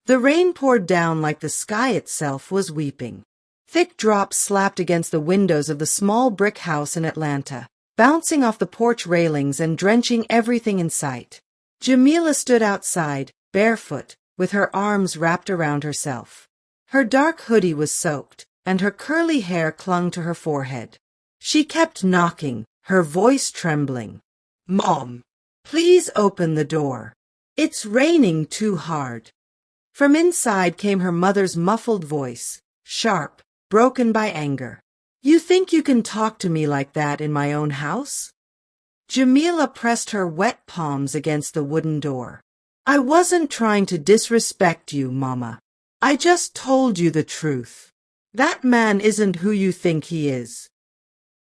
The rain poured down like the sky itself was weeping. Thick drops slapped against the windows of the small brick house in Atlanta, bouncing off the porch railings and drenching everything in sight. Jamila stood outside, barefoot, with her arms wrapped around herself. Her dark hoodie was soaked, and her curly hair clung to her forehead. She kept knocking, her voice trembling. "Mom, please open the door. It's raining too hard." From inside came her mother's muffled voice, sharp, broken by anger. "You think you can talk to me like that in my own house?" Jamila pressed her wet palms against the wooden door. "I wasn't trying to disrespect you, Mama. I just told you the truth. That man isn't who you think he is."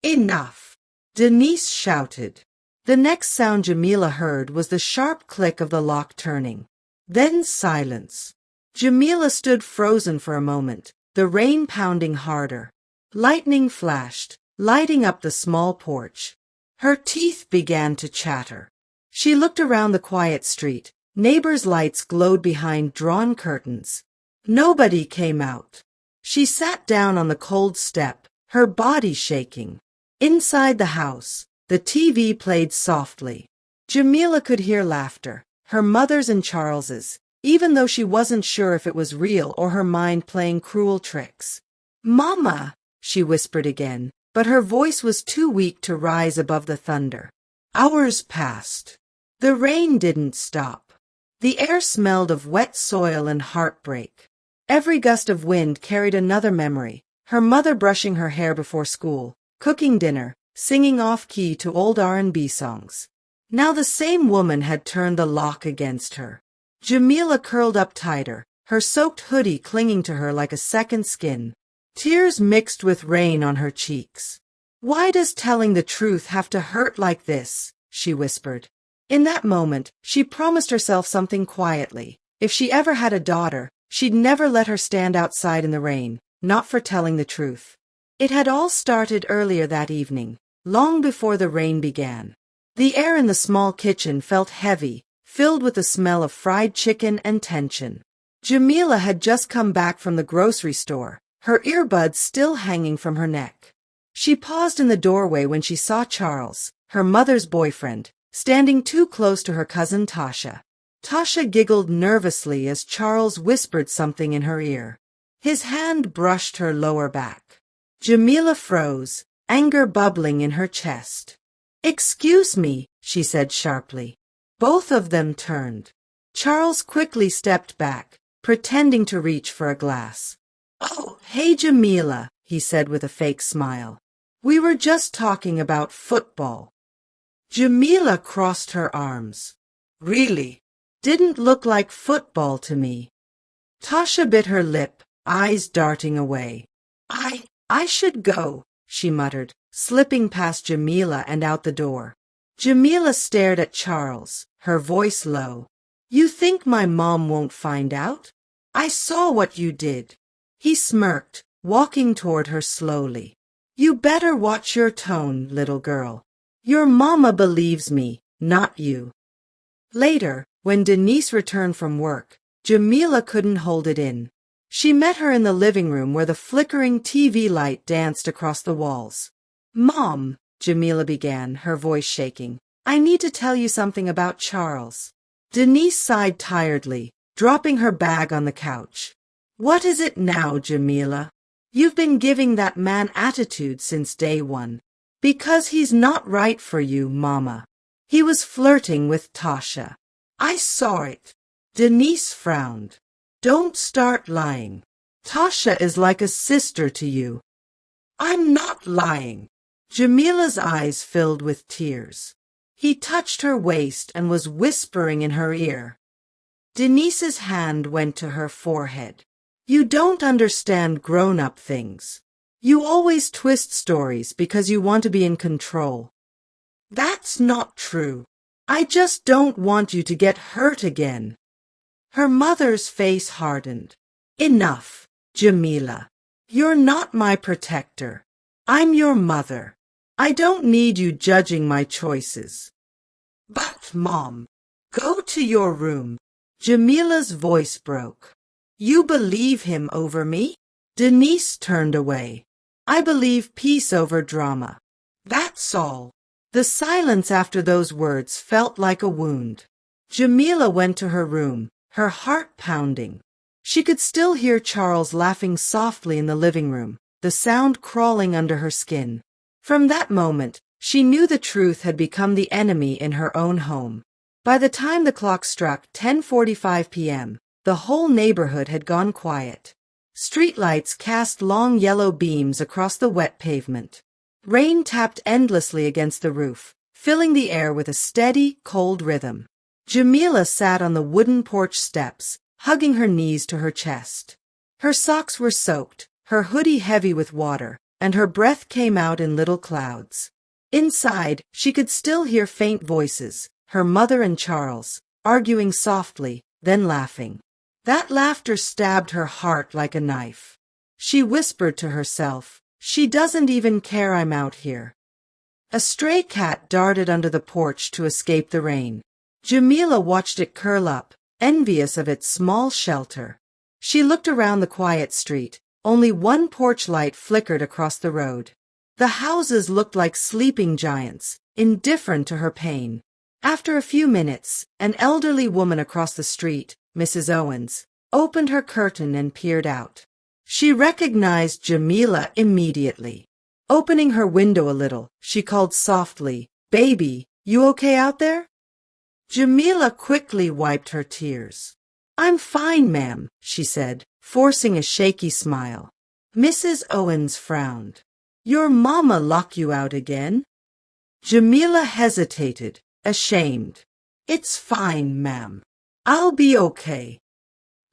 "Enough!" Denise shouted. The next sound Jamila heard was the sharp click of the lock turning. Then silence. Jamila stood frozen for a moment, the rain pounding harder. Lightning flashed, lighting up the small porch. Her teeth began to chatter. She looked around the quiet street. Neighbors' lights glowed behind drawn curtains. Nobody came out. She sat down on the cold step, her body shaking. Inside the house, the TV played softly. Jamila could hear laughter, her mother's and Charles's, even though she wasn't sure if it was real or her mind playing cruel tricks. "Mama," she whispered again, but her voice was too weak to rise above the thunder. Hours passed. The rain didn't stop. The air smelled of wet soil and heartbreak. Every gust of wind carried another memory, her mother brushing her hair before school, cooking dinner, singing off-key to old R&B songs. Now the same woman had turned the lock against her. Jamila curled up tighter, her soaked hoodie clinging to her like a second skin. Tears mixed with rain on her cheeks. "Why does telling the truth have to hurt like this?" she whispered. In that moment, she promised herself something quietly. If she ever had a daughter, she'd never let her stand outside in the rain, not for telling the truth. It had all started earlier that evening, long before the rain began. The air in the small kitchen felt heavy, filled with the smell of fried chicken and tension. Jamila had just come back from the grocery store, her earbuds still hanging from her neck. She paused in the doorway when she saw Charles, her mother's boyfriend, standing too close to her cousin Tasha. Tasha giggled nervously as Charles whispered something in her ear. His hand brushed her lower back. Jamila froze, anger bubbling in her chest. "Excuse me," she said sharply. Both of them turned. Charles quickly stepped back, pretending to reach for a glass. "Oh, hey Jamila," he said with a fake smile. "We were just talking about football." Jamila crossed her arms. "Really? Didn't look like football to me." Tasha bit her lip, eyes darting away. I should go," she muttered, slipping past Jamila and out the door. Jamila stared at Charles, her voice low. "You think my mom won't find out? I saw what you did." He smirked, walking toward her slowly. "You better watch your tone, little girl. Your mama believes me, not you." Later, when Denise returned from work, Jamila couldn't hold it in. She met her in the living room where the flickering TV light danced across the walls. "Mom," Jamila began, her voice shaking, "I need to tell you something about Charles." Denise sighed tiredly, dropping her bag on the couch. "What is it now, Jamila? You've been giving that man attitude since day one. Because he's not right for you, Mama. He was flirting with Tasha. I saw it." Denise frowned. "Don't start lying. Tasha is like a sister to you." "I'm not lying." Jamila's eyes filled with tears. He touched her waist and was whispering in her ear. Denise's hand went to her forehead. "You don't understand grown-up things. You always twist stories because you want to be in control." "That's not true. I just don't want you to get hurt again." Her mother's face hardened. "Enough, Jamila. You're not my protector. I'm your mother. I don't need you judging my choices." "But, Mom, go to your room." Jamila's voice broke. You believe him over me? Denise turned away. I believe peace over drama. That's all. The silence after those words felt like a wound. Jamila went to her room, her heart pounding. She could still hear Charles laughing softly in the living room, the sound crawling under her skin. From that moment, she knew the truth had become the enemy in her own home. By the time the clock struck 10:45 p.m., the whole neighborhood had gone quiet. Streetlights cast long yellow beams across the wet pavement. Rain tapped endlessly against the roof, filling the air with a steady, cold rhythm. Jamila sat on the wooden porch steps, hugging her knees to her chest. Her socks were soaked, her hoodie heavy with water, and her breath came out in little clouds. Inside, she could still hear faint voices, her mother and Charles, arguing softly, then laughing. That laughter stabbed her heart like a knife. She whispered to herself, "She doesn't even care I'm out here." A stray cat darted under the porch to escape the rain. Jamila watched it curl up, envious of its small shelter. She looked around the quiet street. Only one porch light flickered across the road. The houses looked like sleeping giants, indifferent to her pain. After a few minutes, an elderly woman across the street, Mrs. Owens, opened her curtain and peered out. She recognized Jamila immediately. Opening her window a little, she called softly, "Baby, you okay out there?" Jamila quickly wiped her tears. "I'm fine, ma'am," she said, forcing a shaky smile. Mrs. Owens frowned. "Your mama lock you out again?" Jamila hesitated, ashamed. "It's fine, ma'am. I'll be okay."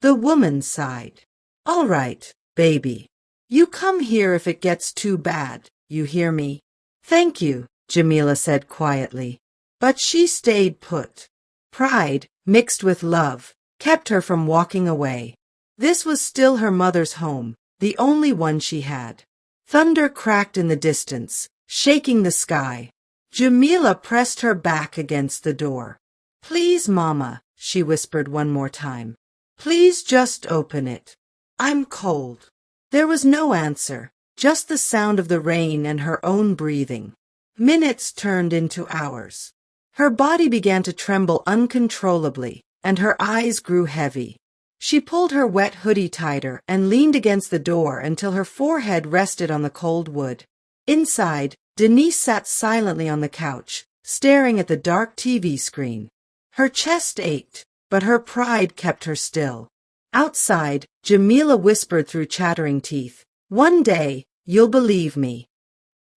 The woman sighed. "All right, baby. You come here if it gets too bad, you hear me?" "Thank you," Jamila said quietly. But she stayed put. Pride, mixed with love, kept her from walking away. This was still her mother's home, the only one she had. Thunder cracked in the distance, shaking the sky. Jamila pressed her back against the door. "Please, Mama," she whispered one more time. "Please just open it. I'm cold." There was no answer, just the sound of the rain and her own breathing. Minutes turned into hours. Her body began to tremble uncontrollably, and her eyes grew heavy. She pulled her wet hoodie tighter and leaned against the door until her forehead rested on the cold wood. Inside, Denise sat silently on the couch, staring at the dark TV screen. Her chest ached, but her pride kept her still. Outside, Jamila whispered through chattering teeth, "One day, you'll believe me."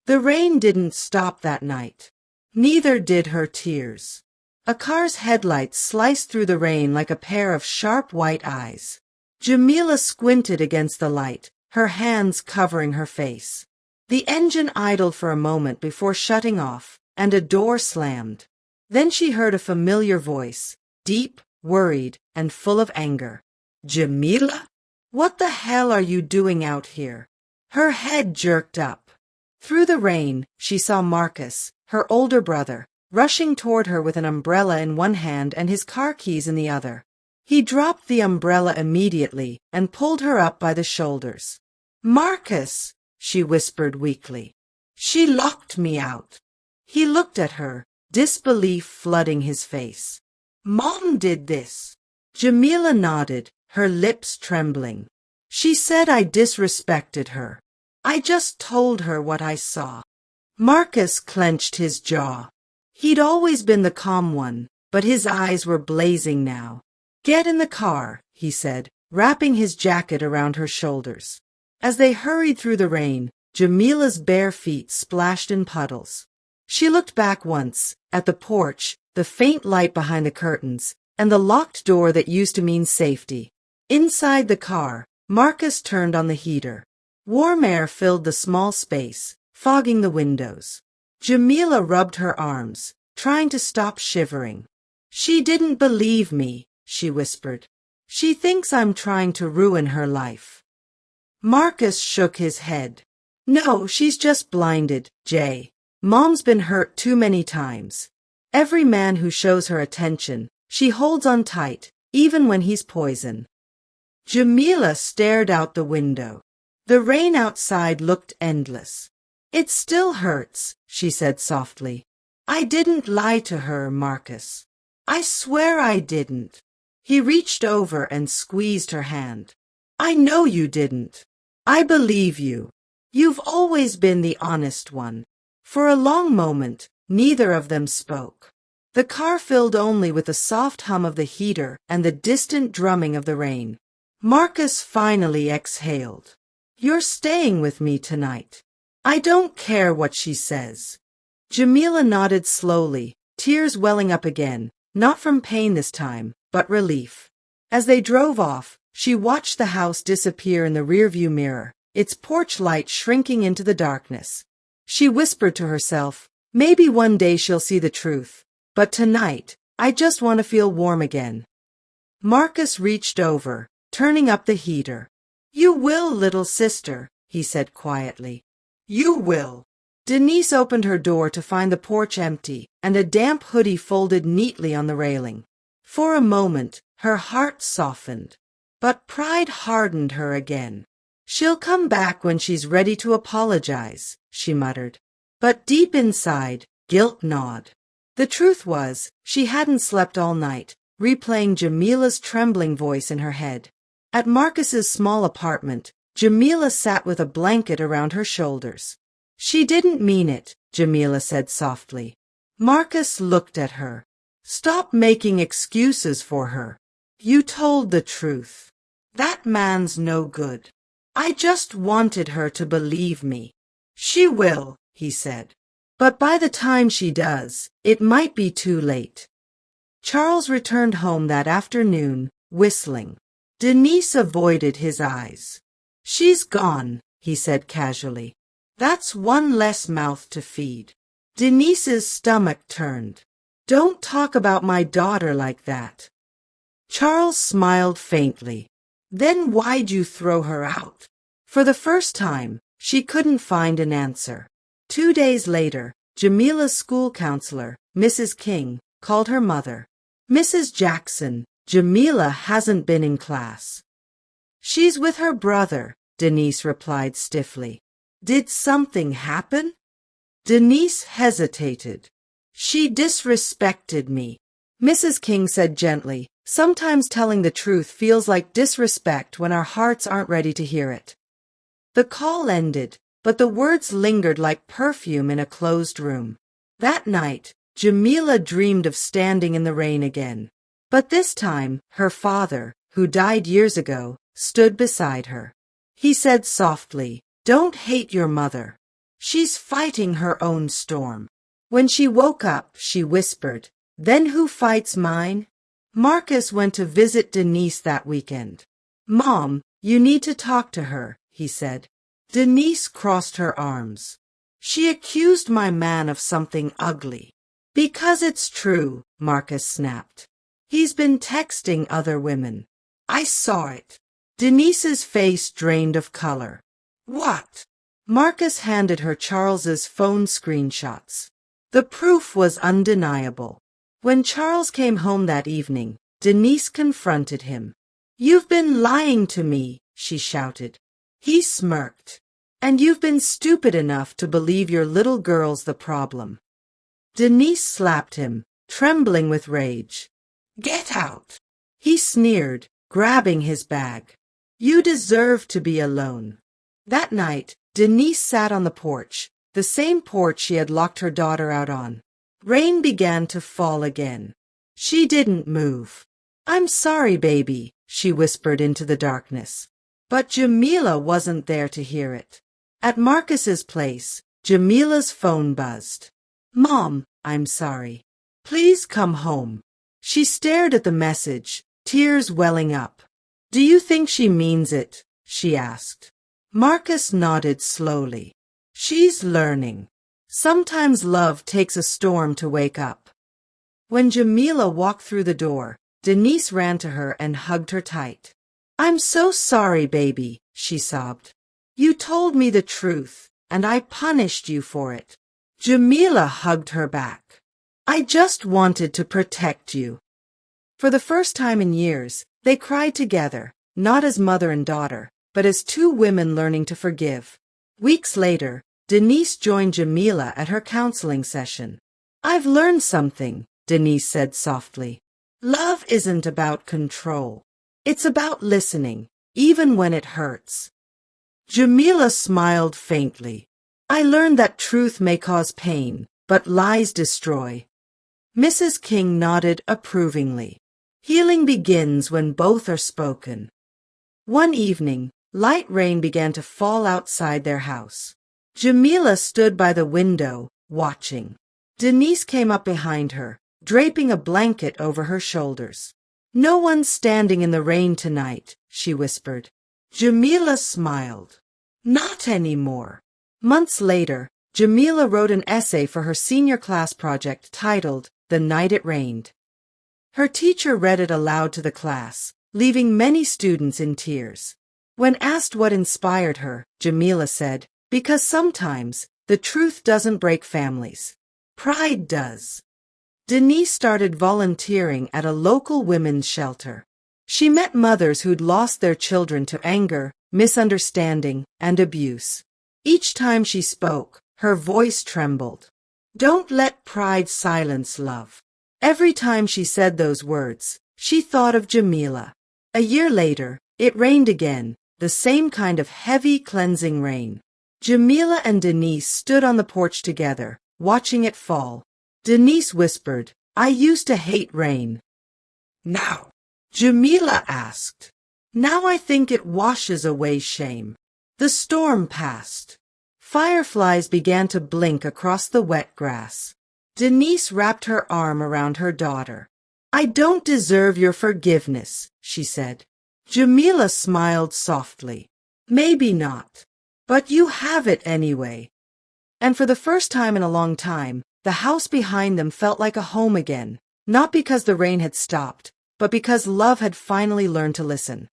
The rain didn't stop that night. Neither did her tears. A car's headlights sliced through the rain like a pair of sharp white eyes. Jamila squinted against the light, her hands covering her face. The engine idled for a moment before shutting off, and a door slammed. Then she heard a familiar voice, deep, worried, and full of anger. "Jamila? What the hell are you doing out here?" Her head jerked up. Through the rain, she saw Marcus, her older brother, rushing toward her with an umbrella in one hand and his car keys in the other. He dropped the umbrella immediately and pulled her up by the shoulders. "Marcus," she whispered weakly. "She locked me out." He looked at her, disbelief flooding his face. "Mom did this." Jamila nodded, her lips trembling. "She said I disrespected her. I just told her what I saw." Marcus clenched his jaw. He'd always been the calm one, but his eyes were blazing now. "Get in the car," he said, wrapping his jacket around her shoulders. As they hurried through the rain, Jamila's bare feet splashed in puddles. She looked back once, at the porch, the faint light behind the curtains, and the locked door that used to mean safety. Inside the car, Marcus turned on the heater. Warm air filled the small space, fogging the windows. Jamila rubbed her arms, trying to stop shivering. "She didn't believe me," she whispered. "She thinks I'm trying to ruin her life." Marcus shook his head. "No, she's just blinded, Jay. Mom's been hurt too many times. Every man who shows her attention, she holds on tight, even when he's poison." Jamila stared out the window. The rain outside looked endless. "It still hurts," she said softly. "I didn't lie to her, Marcus. I swear I didn't." He reached over and squeezed her hand. "I know you didn't. I believe you. You've always been the honest one." For a long moment, neither of them spoke. The car filled only with the soft hum of the heater and the distant drumming of the rain. Marcus finally exhaled. "You're staying with me tonight. I don't care what she says." Jamila nodded slowly, tears welling up again, not from pain this time, but relief. As they drove off, she watched the house disappear in the rearview mirror, its porch light shrinking into the darkness. She whispered to herself, "Maybe one day she'll see the truth, but tonight, I just want to feel warm again." Marcus reached over, turning up the heater. "You will, little sister," he said quietly. "You will." Denise opened her door to find the porch empty and a damp hoodie folded neatly on the railing. For a moment, her heart softened, but pride hardened her again. "She'll come back when she's ready to apologize," she muttered. But deep inside, guilt gnawed. The truth was, she hadn't slept all night, replaying Jamila's trembling voice in her head. At Marcus's small apartment, Jamila sat with a blanket around her shoulders. "She didn't mean it," Jamila said softly. Marcus looked at her. "Stop making excuses for her. You told the truth. That man's no good. I just wanted her to believe me." "She will," he said. "But by the time she does, it might be too late." Charles returned home that afternoon, whistling. Denise avoided his eyes. "She's gone," he said casually. "That's one less mouth to feed." Denise's stomach turned. "Don't talk about my daughter like that." Charles smiled faintly. "Then why'd you throw her out?" For the first time, she couldn't find an answer. 2 days later, Jamila's school counselor, Mrs. King, called her mother. "Mrs. Jackson, Jamila hasn't been in class." "She's with her brother," Denise replied stiffly. "Did something happen?" Denise hesitated. "She disrespected me," Mrs. King said gently. "Sometimes telling the truth feels like disrespect when our hearts aren't ready to hear it." The call ended, but the words lingered like perfume in a closed room. That night, Jamila dreamed of standing in the rain again. But this time, her father, who died years ago, stood beside her. He said softly, "Don't hate your mother. She's fighting her own storm." When she woke up, she whispered, "Then who fights mine?" Marcus went to visit Denise that weekend. "Mom, you need to talk to her," he said. Denise crossed her arms. "She accused my man of something ugly." "Because it's true," Marcus snapped. "He's been texting other women. I saw it." Denise's face drained of color. "What?" Marcus handed her Charles's phone screenshots. The proof was undeniable. When Charles came home that evening, Denise confronted him. "You've been lying to me," she shouted. He smirked. "And you've been stupid enough to believe your little girl's the problem." Denise slapped him, trembling with rage. "Get out!" He sneered, grabbing his bag. "You deserve to be alone." That night, Denise sat on the porch, the same porch she had locked her daughter out on. Rain began to fall again. She didn't move. "I'm sorry, baby," she whispered into the darkness. But Jamila wasn't there to hear it. At Marcus's place, Jamila's phone buzzed. "Mom, I'm sorry. Please come home." She stared at the message, tears welling up. "Do you think she means it?" she asked. Marcus nodded slowly. "She's learning. Sometimes love takes a storm to wake up." When Jamila walked through the door, Denise ran to her and hugged her tight. "I'm so sorry, baby," she sobbed. "You told me the truth, and I punished you for it." Jamila hugged her back. "I just wanted to protect you." For the first time in years, they cried together, not as mother and daughter, but as two women learning to forgive. Weeks later, Denise joined Jamila at her counseling session. "I've learned something," Denise said softly. "Love isn't about control. It's about listening, even when it hurts." Jamila smiled faintly. "I learned that truth may cause pain, but lies destroy." Mrs. King nodded approvingly. Healing begins when both are spoken. One evening, light rain began to fall outside their house. Jamila stood by the window, watching. Denise came up behind her, draping a blanket over her shoulders. "No one's standing in the rain tonight," she whispered. Jamila smiled. "Not anymore." Months later, Jamila wrote an essay for her senior class project titled "The Night It Rained." Her teacher read it aloud to the class, leaving many students in tears. When asked what inspired her, Jamila said, "Because sometimes the truth doesn't break families. Pride does." Denise started volunteering at a local women's shelter. She met mothers who'd lost their children to anger, misunderstanding, and abuse. Each time she spoke, her voice trembled. "Don't let pride silence love." Every time she said those words, she thought of Jamila. A year later, it rained again, the same kind of heavy, cleansing rain. Jamila and Denise stood on the porch together, watching it fall. Denise whispered, "I used to hate rain." "Now?" Jamila asked. "Now I think it washes away shame." The storm passed. Fireflies began to blink across the wet grass. Denise wrapped her arm around her daughter. "I don't deserve your forgiveness," she said. Jamila smiled softly. "Maybe not. But you have it anyway." And for the first time in a long time, the house behind them felt like a home again, not because the rain had stopped, but because love had finally learned to listen.